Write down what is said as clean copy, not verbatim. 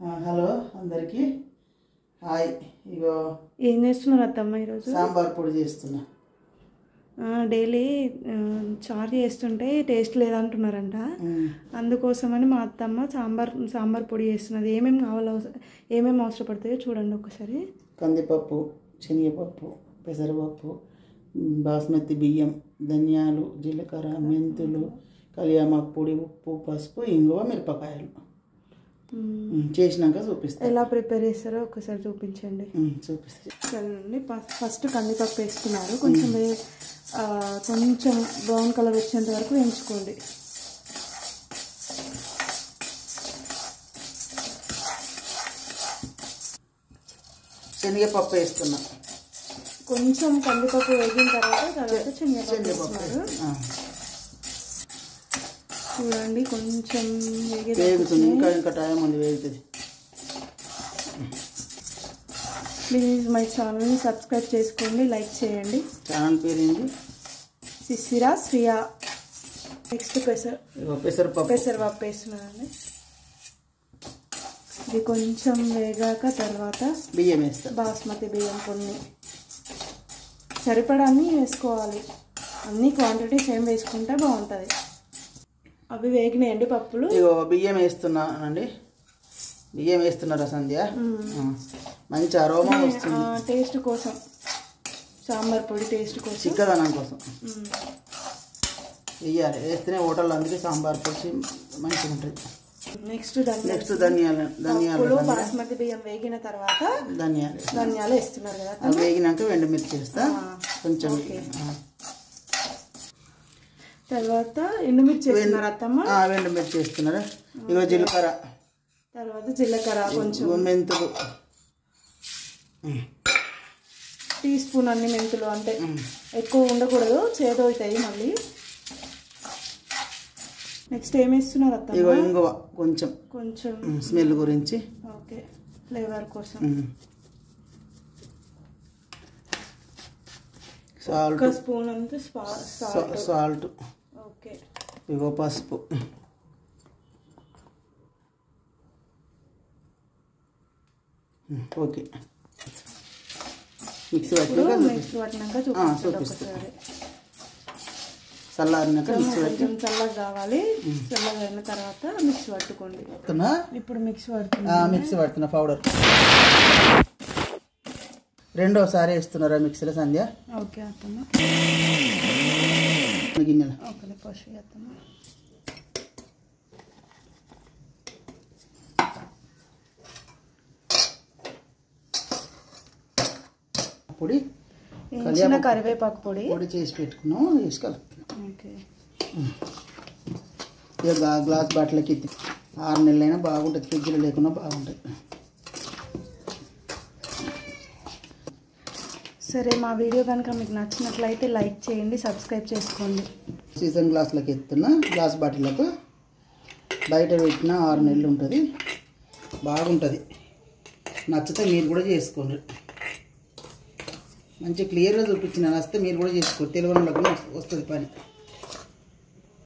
Hello అందరికీ hi. ఇగో ఏం చేస్తున్నారు అత్తమ్మ ఈరోజు? సాంబార్ పొడి చేస్తున్నా. డైలీ చారు చేస్తుంటే టేస్ట్ లేదంటున్నారంట. అందుకోసమని మా అత్తమ్మ సాంబార్ పొడి చేస్తున్నది. ఏమేమి అవసరపడతాయో చూడండి ఒకసారి. కందిపప్పు, శనగపప్పు, పెసరపప్పు, బాస్మతి బియ్యం, ధనియాలు, జీలకర్ర, మెంతులు, కలియామాకు పొడి, ఉప్పు, పసుపు, ఇంగువ, మిరపకాయలు. చేసినాక చూపిస్తాను. ఎలా ప్రిపేర్ చేస్తారో ఒకసారి చూపించండి. చూపిస్తాను. ఫస్ట్ కందిపప్పు వేసుకున్నారు. కొంచెం బ్రౌన్ కలర్ వచ్చేంత వరకు వేయించుకోండి. శనగపప్పు వేస్తున్నా. కొంచెం కందిపప్పు వేగిన తర్వాత శనగపప్పు చూడండి. కొంచెం వేగుతుంది. ఇంకా టైం ఉంది, వేగుతుంది. ప్లీజ్ మై ఛానల్ని సబ్స్క్రైబ్ చేసుకోండి, లైక్ చేయండి. ఛానల్ పేరు ఏంటి? శిశిరా శ్రియా. నెక్స్ట్ పెసరపప్పు వేస్తున్నానండి. ఇది కొంచెం వేగాక తర్వాత బియ్యం వేస్తా. బాస్మతి బియ్యం కొన్ని సరిపడాన్ని వేసుకోవాలి. అన్ని క్వాంటిటీ సేమ్ వేసుకుంటే బాగుంటుంది. అవి వేగినాయండి పప్పులు. ఇగో బియ్యం వేస్తున్నానండి. బియ్యం వేస్తున్నారా సంధ్య? మంచి అరోమా వస్తుంది. టేస్ట్ కోసం, సాంబార్ పొడి టేస్ట్ కోసం, చిక్కదనం కోసం వేయాలి. వేస్తేనే హోటల్లో అందుకే సాంబార్ పొడి మంచిగా ఉంటుంది. నెక్స్ట్ ధనియాలు బాస్మతి బియ్యం వేగిన తర్వాత ధనియాలు వేస్తున్నారు కదా. అవి వేగినాక ఎండుమిర్చి వేస్తా కొంచెం. తర్వాత ఎండుమిర్చి వేస్తున్నారు అత్తమ్మ. ఎండుమిర్చి వేస్తున్నారా? ఇగో జీలకర్ర, తర్వాత జీలకర్ర, కొంచెం మెంతులు, టీ స్పూన్ అన్ని మెంతులు. అంటే ఎక్కువ ఉండకూడదు, చేదవుతాయి మళ్ళీ. నెక్స్ట్ ఏం వేస్తున్నారు అత్తమ్మ? ఇగో ఇంగువ కొంచెం స్మెల్ గురించి, ఓకే, ఫ్లేవర్ కోసం. సాల్ట్, ఒక స్పూన్ అంతా సాల్ట్. ఓకే. ఇగో పసుపు. ఓకే, మిక్సీ పట్టినాక చూపిస్తాను. చల్లారినాక మిక్సీ పట్టి చల్లగా కావాలి. చల్లగా అయిన తర్వాత మిక్సీ పట్టుకోండి. ఇప్పుడు మిక్సీ పడుతున్నా పౌడర్. రెండోసారి వేస్తున్నారా మిక్సీలో సంధ్య? ఓకే అత్తమ్మ. గిన్నెలు ఓకే, పసుపు అత్తమ్మ. పొడి, కరివేపాకు పొడి చేసి పెట్టుకున్నాం, వేసుకోవాలి. ఓకే. ఇక గ్లాస్ బాటిల్కి 6 నెలలైనా బాగుంటుంది, ఫ్రిడ్జ్లో లేకున్నా బాగుంటుంది. సరే, మా వీడియో కనుక మీకు నచ్చినట్లయితే లైక్ చేయండి, సబ్స్క్రైబ్ చేసుకోండి. సీజన్ గ్లాసులకి ఎత్తున్నా, గ్లాస్ బాటిల్లకు బయట పెట్టిన 6 నెలలు ఉంటుంది, బాగుంటుంది. నచ్చితే మీరు కూడా చేసుకోండి. మంచి క్లియర్గా చూపించిన, నచ్చితే మీరు కూడా చేసుకోండి. తెలియని వాళ్ళకు వస్తుంది పని.